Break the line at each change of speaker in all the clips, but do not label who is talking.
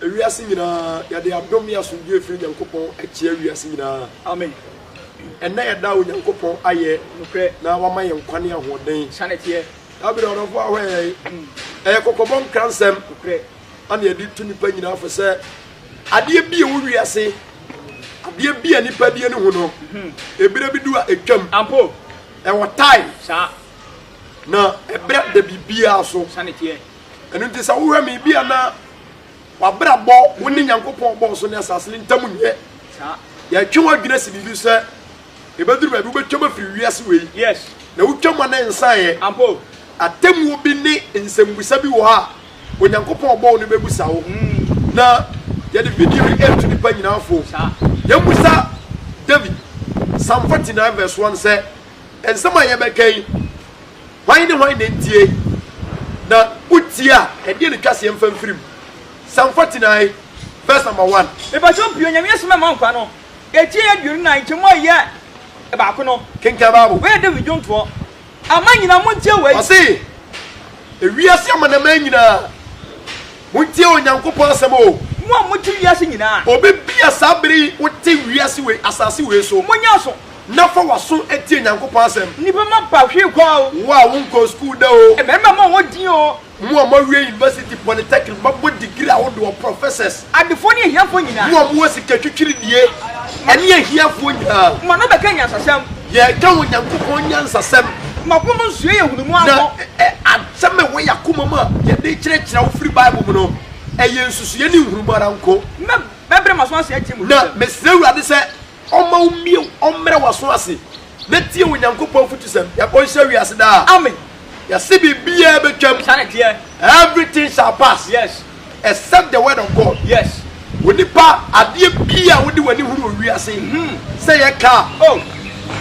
wiase nyina ya de adom ya sundue firi Nyankopɔn akyia wiase nyina
amen
ɛna ya da Nyankopɔn ayɛ
nokre
na wama yɛn kwane ahoɔden
sanete
abere ɔrɔfo ahɔ ɛyɛ kokobɔn kransɛm
nokre
ana yɛde tu nipa nyina afɔ sɛ adeɛ bi ɛwɔ wiase adeɛ bi a nipa die ne ho no ebire bi du a etwam
ampo
ɛwɔ time
sa
na ɛbrɛ da bibia so
sanete
ɛno nti sɛ wohwɛ me bia na wabrabɔ wo ne Nyankopɔn bɔ so ne asase ne ntam nyɛ
sa
yɛtwe wadwena si bibi sɛ ebeduru baabi wobɛtwam afiri wiase wei
yes
na wotwam ana nsaeɛ
ampo
atemmuo bi ne nsɛmbusa bi wɔ ha Onyankopɔn bɔ wo no bɛbusa wo na yɛde video yi ɛtu nipa nyinaa fo yɛmbusa David Psalm 49 verse 1 sɛ ɛnsɛm a yɛbɛkan hwan ne hwan na ntie na wotie a ɛdeɛ ne twaseɛ mfa mfirim Psalm 49 verse number 1
ebacho pio nyame asema ma nkwa no etie aduonu na nkyemo yɛ baako no
kenka baabo
we David jonto ama nyina mo ntie wei
ɔse ewiase amanama nyina montie Onyankopɔn asɛm o
mo motie wiase nyina
obi bia sabere wote wiase wei asase wei so
monya so
na fa waso etie Nyankopɔn asɛm
nipa ma pa hwe kwa o
wo a wonko school da o
e memba ma wodin o
mo a mawie university polytechnic mabo degree a wo do professors
adefo ne hiafo nyina
mo a mo sika twitwiri die ene ahiafo nyina
mo no beka nyasasam
ye ka wo Nyankopɔn nyansasɛm
makomo nsue ye hunumu akɔ
asɛm we yakoma ma ye de kyerɛkyerɛ wo free bible mu no ɛyɛ nsusuye ne hunumu ara nko
bebre maso ase akyem
na mesrɛ Awurade sɛ ɔma wo mie ɔmmerɛ waso ase na tie wo Nyankopɔn futusɛm yɛkɔnhyɛ wiase daa
amen
yɛse bibia betwam
sanete
everything shall pass
yes
except the word of God
yes
wonipa adeɛ bia wodi wani hunu wiase sɛ yɛ ka
oh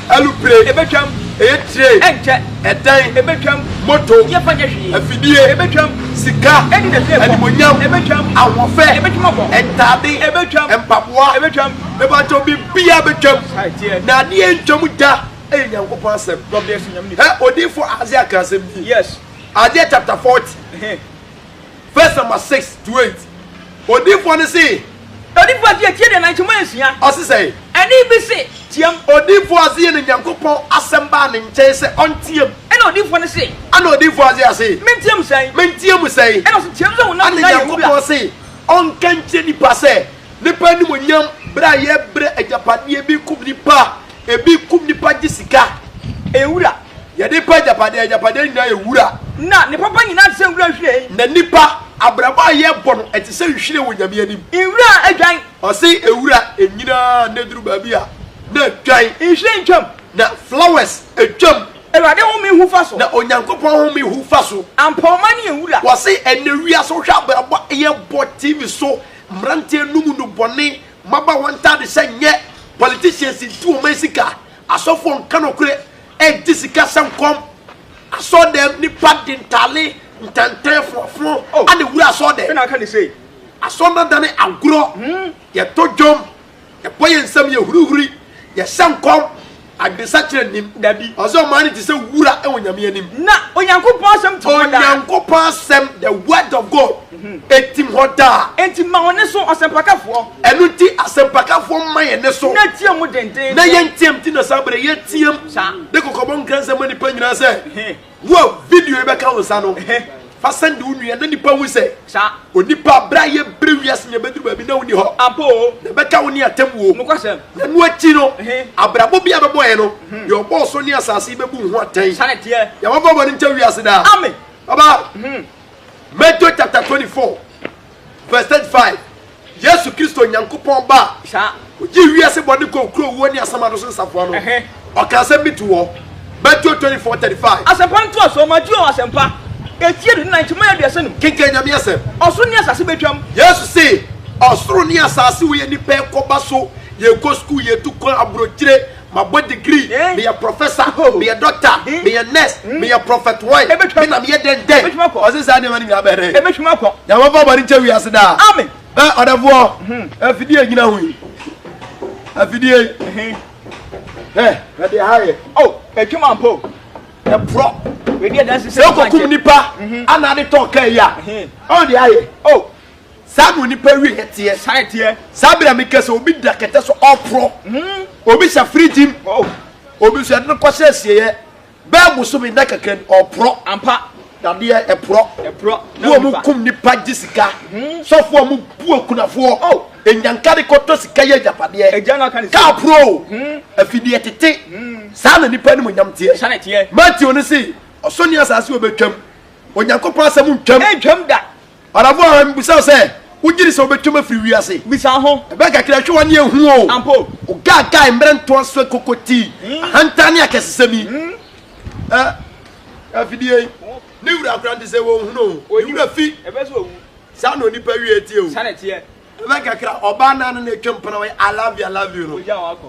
alupre
ebetwam
etre
enche
edan
ebetwam
moto
yefanya hwie
afidie
ebetwam
sika animonyam
ebetwam
ahofe
ebetwam abo
entade
ebetwam
empaboa
ebetwam
ebato bibia betwam
saite
na adeɛ ntwam da ɛyɛ Nyankopɔn asɛm
God bless you nyame
odifo Isaiah ka asɛm bi
yes
Isaiah chapter 40 verse number 6 to 8 odifo ne say
odifo atie tie de na nkyemo ansia
ɔse sɛ
ɛne bi se tiam
odifo Isaiah ne Nyankopɔn asɛm ba ne nkyɛn sɛ ɔntiam
ɛna odifo ne se
ana odifo Isaiah say
mentiam sɛn
mentiam sɛ
ɛna so tiam sɛ wona
ana Nyankopɔn say ɔnka nkyɛ nipa sɛ nipa ni monyam bra yɛ bre agyapadeɛ bi kum nipa ebi kum nipa gye sika
ewura
yɛde pa agyapadeɛ nyinaa ewura
na ne papa nyina sɛ wura hwe
na nipa abraba yɛ bɔ no ɛte sɛ hwire wɔ nyame anim
ewura adwan
ɔse ewura enyina na duru baabi a na adwan
nhwe ntwam
na flowers atwam
Awurade ho me hu fa so
na Onyankopɔn ho me hu fa so
ampɔma ne ewura
wɔse ɛne wiase hwɛ abraba yɛ bɔ TV so mmerante numu no bɔne maba wɔnta de sɛ nyɛ politicians nti wɔn sika asɔfo nka no kure ɛdi sika sɛ nkɔm asɔ dɛm nipa de ntale ntɛntɛn fɔfɔ ane wura asɔ dɛm
ɛna aka ne sei
asɔ nadane agorɔ yɛtɔ dwom yɛbɔ yɛn nsɛm yɛ hurihuri yɛhyɛ nkɔm agbesa kyerɛ nim
dabi
ɔsɛ ɔmaa ne te sɛ wura ɛwɔ nyame anim
na Onyankopɔn asɛm to da
Onyankopɔn asɛm the word of God etim hɔ daa
enti ma wone so asɛmpakafoɔ
ɛno nti asɛmpakafoɔ ma yɛ ne so
na tie mu denden
na yɛntiam ti na saa bere yɛtiam
sa
de kokɔbɔ nkra nsɛm nipa nyinaa sɛ wo video bɛka wo sa no fa send wo nua na nipa hu sɛ
sa
onipa bra yɛ bre wiase ne bɛduru baabi na woni hɔ
ampo
na bɛka wo ne atam wo
no kwasɛm
na no akyi no abrabɔ bi a bɛbɔ yɛ no yɛ ɔbɔ so ne asase bɛbu ho atɛn
sanete
yɛmɔbɔ bɔ ne nkyɛ wiase daa
amen
baba Matthew chapter 24 verse 35 Yesu Kristo Nyankopɔn ba
sa
oji wiase bɔ ne kokuro wo ne asama do so nsafoa no ɔka asɛm bi to wɔ Matthew 24:35
asɛmpa nto aso ma tuo asɛmpa etie do na nkyema yɛ duase no
kenka nyame asɛm
ɔso ne asase betwam
Yesu se ɔsoro ne asase wo yɛ nipa kɔba so yɛ ko school yɛ tu kɔ abrokyire mabɔ degree me yɛ professor me yɛ doctor me yɛ nurse me yɛ prophet wine me na me yɛ den ɔse saa ne ma ne nyina bɛrɛ
ebetwuma kɔ
nyama ba bɔ ne nkyɛ wiase daa
amen
ɔdafoɔ afidie gyina ho yi afidie ɛde ha yɛ
oh etwuma mpo
ɛporɔ
we dey dance
sɛ kokum nipa ana de tɔ ka ya ɔde ayɛ
oh
saa no nipa wi hetie saa bra me kese obi da kete so opro obi sha fridge obi so ade no kwose asieye ba muso me nakakran opro
ampa
dade e pro wo mu kum nipa gisika sofo mu bu okunafo enyankade koto sika ye japade ka pro afidie tete saa na nipa ni mo nyamtie Matthew no si osoni asase obetwam onyankopon asem ntwam
da
arabo a mbisa se ugiri se obetwam afiri wiase
bisa ho
ebe ka kira twa ne ehu o
ampo
ogaga mbrento so kokoti hanta ne akesesemi afidie ni wura krante se wo hu no wura fi
ebe so owu
sa no nipa wi etie o
sanetie
ebe ka kira oba na na etwam pana we I love you no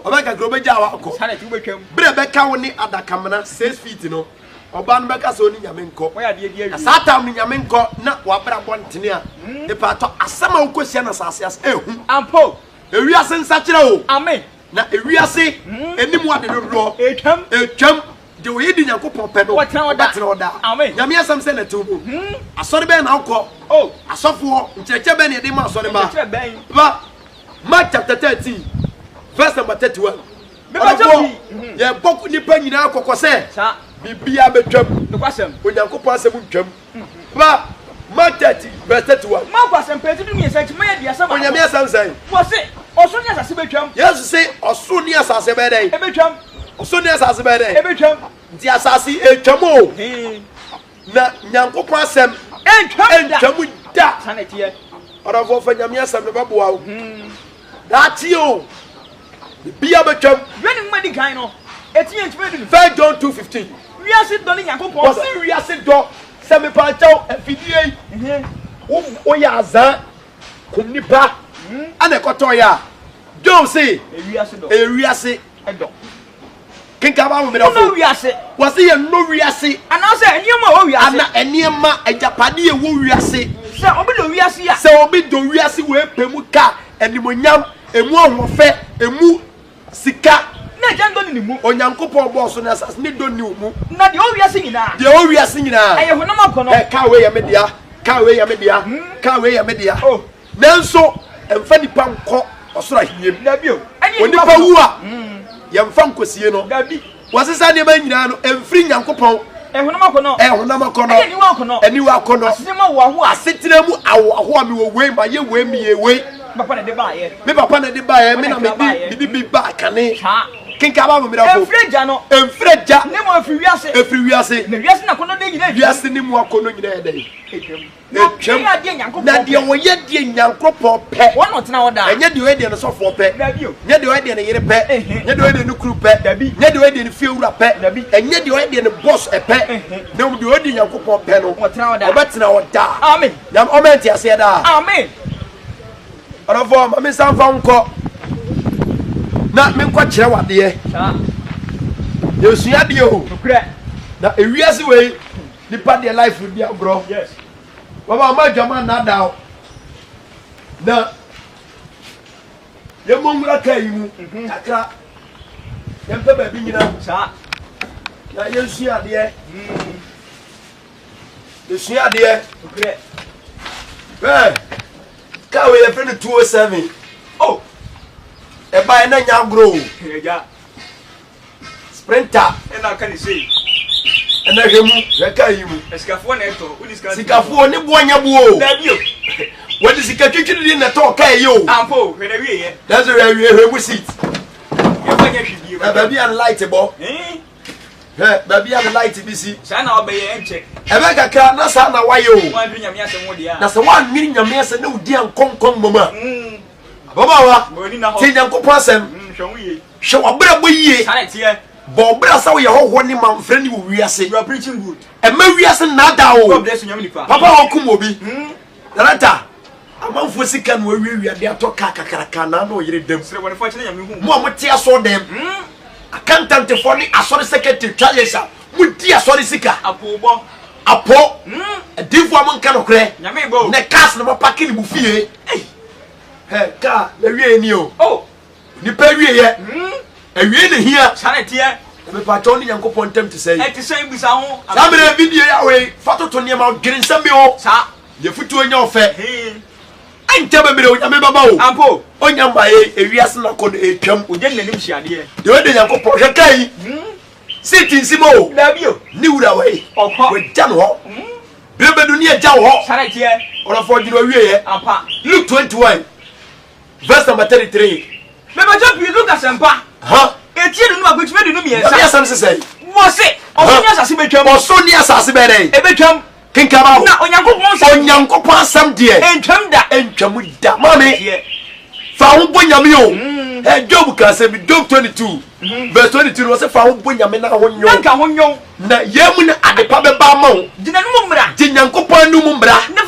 oba ka kira obeja wa akọ
saneti ubetwam
bre be ka wo ni adakamna 6 feet no oba no be ka so ni nyame nko
wo ya de die awi
satan ni nyame nko na wa bra bontene a e pa to asama ukosia na sase as ehu
ampo
ewiase nsa kire o
amen
na ewiase enimu ade dodo etwam de wo yedi Nyankopon pe no watena oda
amen
nyame asam se na tumu asori be na ukọ asofo ncheche be na de ma asori ba ba Mark chapter 13 verse number 31 ye boku nipa nyina akọkọ se bibia betwam
nokwasem
Onyankopon asem ntwam ba Mark 30 verse 31
ma kwasem pe tudu mi se ma ya dia sama
Onyame asam sai
wo se oso ni asase betwam
Yesu se oso ni asase be dai
ebetwam
oso ni asase be dai
ebetwam
nti asase etwam o na Nyankopon asem entwam da
sanetie
orafo fa Nyame asem ne babo o dati o bibia betwam
weni mmadi kan no etinye ntwe du
1 John 2:15
wiase do ni Nyankopon
was wiase do se me pa chaw afidie o ya azan kum nipa ana ekoto ya John say ewiase
edo
kinka ba mo me da fo
no wiase
was ye no wiase
ana se eniema wo wiase
ana eniema ajapade e wo wiase
se obi do wiase ya
se obi do wiase we pemu ka enimonyam emu ahofe emu sika
na jando ni mu
Onyankopon bo so na asas ni do ni mu
na de o wiase nyina
de o wiase nyina
aye honam akono
ka we ya media ka we ya media ka we ya media nanso emfa nipa nko osoro ahiem
na bio
onipa wu a yemfa nkosie no
dabi
wasesa ne ba nyina no emfiri Nyankopon
honam akono
eniwa akono
asema wo aho
asetena mu aho mi wo we ma ye we mi ye we
papa na de ba ye
me papa na de ba ye me na me di bi ba kane kinka ba mo mi da fo
enfreja no
enfreja
ne mo afiri wiase
na
wiase na kono de nyina
wiase ni mu akono nyina ye dai
etwem na de Nyankopon
na de wo ye de Nyankopon pe
wono tena oda
enye de we de no sofo pe nye de we de ne yire pe nye de we de no kru pe nye de we de ne fiewura pe enye de we de ne boss e pe na de we de Nyankopon pe no obetena oda
amen
nyam omenti ase da
amen
orofo ma me sanfa nko na me nko kire wade yesua de o na ewiase we nipa de life bi agro
yes
baba ma dwama na da na yemongura kai mu takra yempe ba bi nyina
sa
na yesua de yesua de ka we ye friend 207 e ba na nya agro
ja
sprinter
ena ka ni sei
ena hwemu reka yimu
esikafo na eto udiska
sikafo ni boanya buo
dabio
wadi sikatwitwi di na to kai yo
ampo hwe na wie ye
that's where we hwemu seat
ye fanya hwidi
e ba bi an light bo ba bi an light bi si
sa na obeye enche
ebe kakra na sa na wayo
wan bi nyame asem wodi a
na se wan nwiri nyame ase na odi an konkon mama baba wa ti Nyankopon asem
hwe ye
hwe wabra bo yie
sa na tie
bo bra sa wo ye hoho ni manfre ni wo wiase
you are preaching good
e ma wiase na da o
God bless you nyame nipa
papa okum obi darata amanfo sika no awiawia de atoka kakaraka na na oyire dem
sire woni fo chine nyame hu
mo amote aso dem accountant for ni asori secretary chargesa mo di asori sika
apobo
apo edifo amonka no kre
nyame bo
ne cars no paki ni bu fie ka na wie ni o ni pa wie ye awie ne hia
sa na tie
me pa to ni Nyankopon tem to say
e ti say bisa ho
sa me video ya we fatoto ne ma girin sambi o
sa
ye futu onya ofe enche be mere onyame baba o
ampo
onyamba ewiase na ko no etwam
oje nanim hyiade
de we de yankopon hwe kai siti nsimo
dabio
ni wura we
okọ
we ja no ho bebedu ni eja wo ho
sare tie
ora fo jino wie ye
ampa
Luke 21 verse number 33
beba jo pi Luke asempa
ha
etie nu agbetume de nu mi ensa
ya sam se
wo se osonia asase betwam
osonia asase be dey
e betwam
kinkaba
na onyankopon
asam de
entwam da
mami fa ho bonyame o Job ka se bi Job 22 verse 22 no se fa ho bonyame na ho nyo
nka ho nyo
na yemu ne adepa be ba ma wo
dina nu mumra
nyankopon nu mumra
na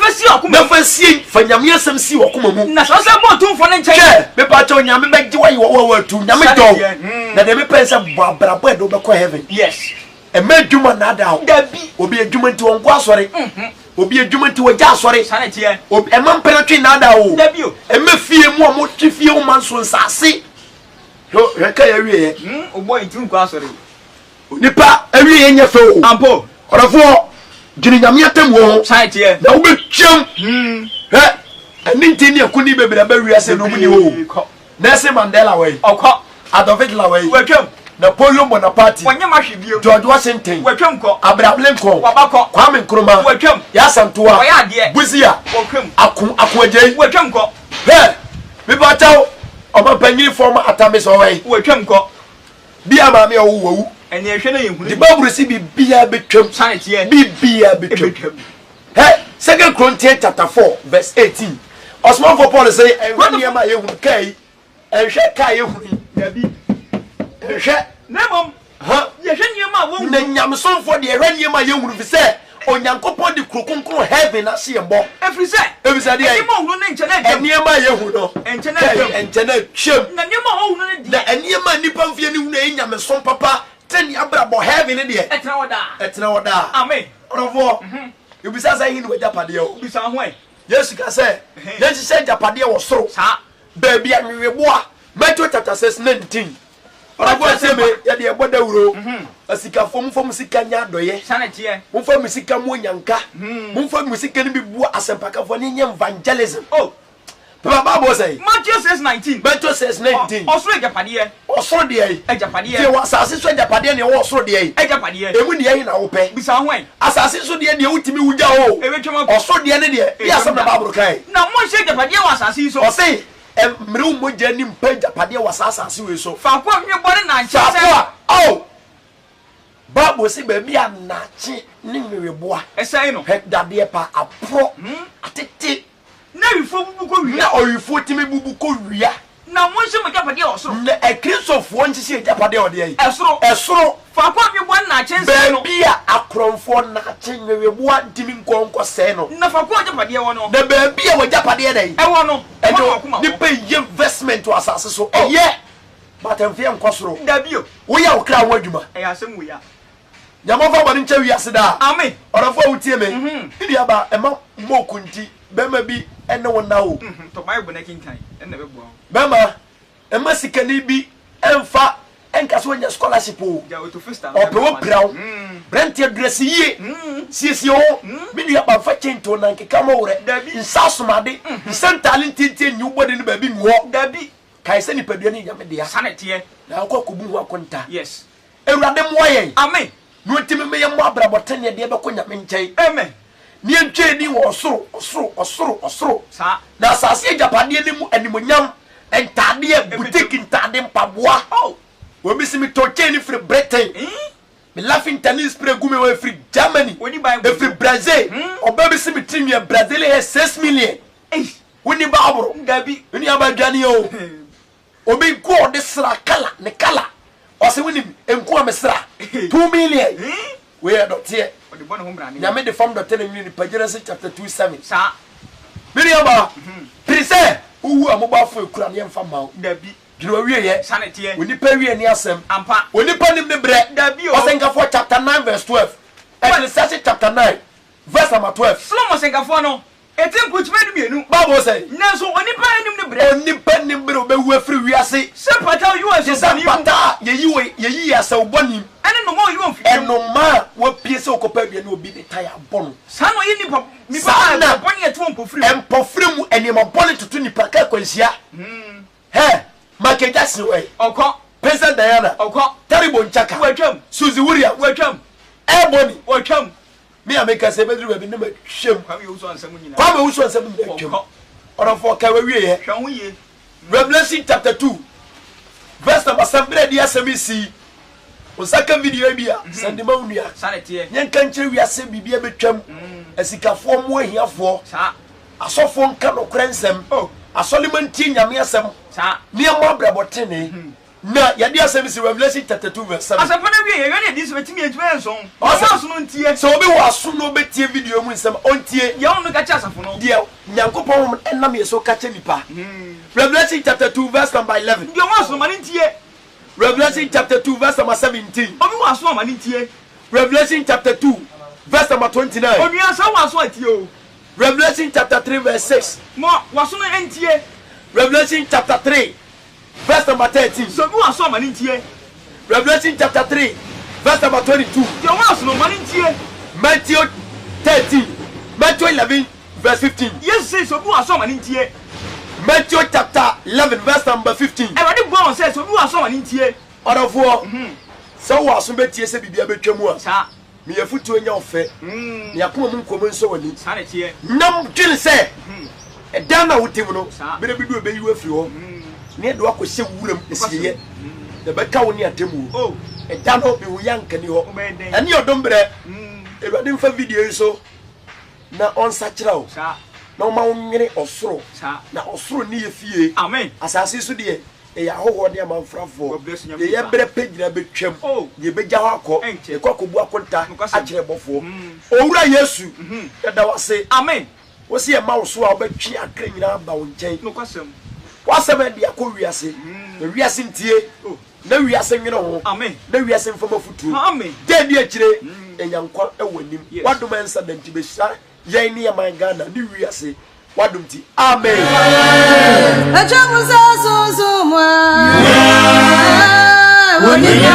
fa si
fa nyame asam si okoma mu
na so se bo tumfo ne nchen
me pa cho nyame be gye wa tu nyame do na de me pense bo brabo e do be ko heaven
yes
e ma djuma na da ho
dabi
obi adjuma nti won ko asore obi adjuma nti wo ja asore
sanetie
obi e ma mpere twi na da ho
dabi o
e ma fie mu o mo twi fie o man so nsase yo reka ya wie
o boy nti nko asore
nipa awie ye nya fe o
ampo
orofo gini nyame atam wo
sanetie
na wo betwam ani nti ne akuni bebere ba wiase no mu ni ho Nelson Mandela way
okọ
Adolf Hitler way
wetwam
Napoleon Bonaparte
wanya mahwebio
George Washington
wetwam ko
Abraham Lincoln
wabakọ
Kwame Nkrumah
wetwam
Yasantoa
oyade
Buzia
wetwam
Akuaje
wetwam ko
me bataw oba panyin forma atamis owai
wetwam ko
bia ma me owu
ene ehwe na yehunu
di baburu si bibia betwam
sanetie
bibia betwam 2 Corinthians chapter 4 verse 18 Osman for Paul say enwe ma yehunu kai enhwe kai yehunu
dabi
ehwe
nemom yehwe nyema wo
na nyamsonfo de ehwe nyema yehunu fi say onyankopon di krokonkron heaven ase yembo
efrise
de
nyema wo ne nche na dem
nyema yehunu
nche na dem
enche na twem
na nyema wo ne di
na nyema nipa mfie ni hunu enyameson papa tani abrabo heaven ne de etena woda
amen
orofo yebisa say hin wajapade o
bisa ho
Yesu ka say yesu say japade wo soro
sa
baby anweboa Matthew chapter 6:19 orofo say me ye de eboda wuro asika fom sika nya doye
sanetie
mumfa musika mo nyanka mumfa musika ni bibu asempaka fo ni evangelism Papa Bible say
Matthew 6:19
Matthew 6:19
osoro ejapade
osoro de
ejapade
ti wa asase so ejapade ne wo osoro de
ejapade
emu ne yin na wo pe
bisa ho
asase so de ne wutimi wuja o
ewetwam
osoro de ne de ya sam na Bible kai
na mo hye ejapade wa asase so
o say emre mo je ni mpa ejapade wa asase we so
fa kwa nwe bore na nche
oh Bible say be bia na chi ni nweboa
esai no
dade pa apro atete
na wifo bubu ko wi
na oyifo timi bubu ko wia
na mo hye mo ejapade osoro
na ekrisofo nchi ejapade ode yi
esoro fa kwa nwe bore na nche no
bia akromfo na chi nweboa ntimi nkonko se no
na fa kwa ejapade wo no
na bia wo ejapade dey
ewo no
ni pay investment to asase so eye batamfie nkosoro
dabio
wo ya wo kra ho adwuma
asem wo ya
nyamova bani ncha wiase da
amen
orafo wutie me idi aba ema mokunti bema bi ene wona o
to bible na kinkan ene be bo
bema ema sikani bi emfa enka so nya scholarship o
ja to first time
opewo prawo brenti adresi yie siesie o mi ni aba fa chento na nkeka mo wore nsasomade nsentale tintie nyu bode ne ba bi nwo
dabi
kai se ni padua ni nyame dia
sanetie
na akwa kobu ho akonta
yes
ewurade moye
amen
no ntimi me yem abrabotene de be ko nyame nkyai
amen
ni entwe ni wo osoro
sa
na asase ejapade ni mu animonyam entade boutique ntade mpaboa wo mi simi toche ni free Britain me laughing tennis spray gume we free Germany e free Brazil oba bi simi timi Brazil has 6 million woni baabro
gabi
ni abadwane o obi ko de sra kala ne kala o se woni enku amesra 2 million we adotie
odi bono ho brane
nyame de form dote na ni Genesis chapter 2:7
sa
Miriam prise uwu amobafo ekura ne mfa ma
dabi
gino wie ye
sanetie
oni pa wie ni asem
ampa
oni pa nim ne bre
dabi o
Osenkafo chapter 9 verse 12 Ecclesiastes chapter 9 verse number 12
Solomon Osenkafo no etim kuchme du mienu
Bible say
nanso oni pa nim ne bre
oni pa nim bre obewu afri wiase
se pata you as
se pata yeyi asaw bonim
ene no mo you on fi
eno ma wo pie se okopa bia na obi de tire bono
sa no yi nipa mi pa boni etu
empofre mu enema bole tutu nipa ka kwansia he Michael Jackson way
okọ
Princess Diana
okọ
Taribo Nchaka
watwam
Suzy Williams
watwam
Ebony
watwam
me ameka se bedru be ne ma hwem
kwame wuso ansam nyina
kwame wuso ansam nyina hwem orofo ka we wie
hwa ho ye
Revelation chapter 2 verse number 7 dia semisi osaka video bia sandema unua
sanete
nyenka nkyere wiase bibia betwam asikafo mo ahiafo
sa
asofo nka no krensem asolimantie nyame asem
sa
niam abrabotene na yade asem si Revelation chapter 2 verse 7
asafo na wie ye ne di so betimi etime enso aso no ntie
so obi wo aso no betie video mu nsem ontie
ye onu ka cha asafo no
de nyankopon enam yeso ka che nipa Revelation chapter 2 verse number 11
de wo aso ma ntie
Revelation chapter 2 verse number 17
obi wo aso ma ntie
Revelation chapter 2 verse number 29
obi aso wo aso atie o
Revelation chapter 3 verse 6
mo waso no entie
Revelation chapter 3 verse number 13
so bi wo aso ma ntie
Revelation chapter 3 verse number 22
de wo aso no ma ntie
Matthew 13 Matthew 11 verse 15
yes say so bi wo aso ma ntie
Matthew chapter 11 verse number 15
everybody go on say so bi wo aso ma ntie
orofo so wo aso betie se bibia betwamu a
sa
me yafutu enya ofe me yakoma mu nkomo nso wani
sanete
nam dwene se edan na wotim no bere bidu obeyi afiri ho ne do akɔhyɛ wuram esiye de bɛka wo ne atemu
oh
edan no be wo yankani ho
obeden
ɛne odombre ewade mfa video yi so na onsa kyerɛ wo
sa
na wo ma wo nwene osoro
sa
na osoro ne yefie
amen
asase so de e ya hoho de amanfrafo
ye
ye yɛbrɛ pagina betwam ye begya ho akɔ e kwakobu akonta akyerɛ bɔfo owura Yesu yɛda wase
amen
wo se ye ma wo so a wobɛtwe akra nyina ba wo nkyɛn
no kwasem
wasɛm de akɔ wiase na wiase ntie na wiase nwene ho
amen
na wiase mfama futuo
amen
de di akyire enyankwa ewanim wadom ensa danti behyira yɛn ne yaman Ghana ne wiase wadom ti amen
ajamuza zozumwa woni ya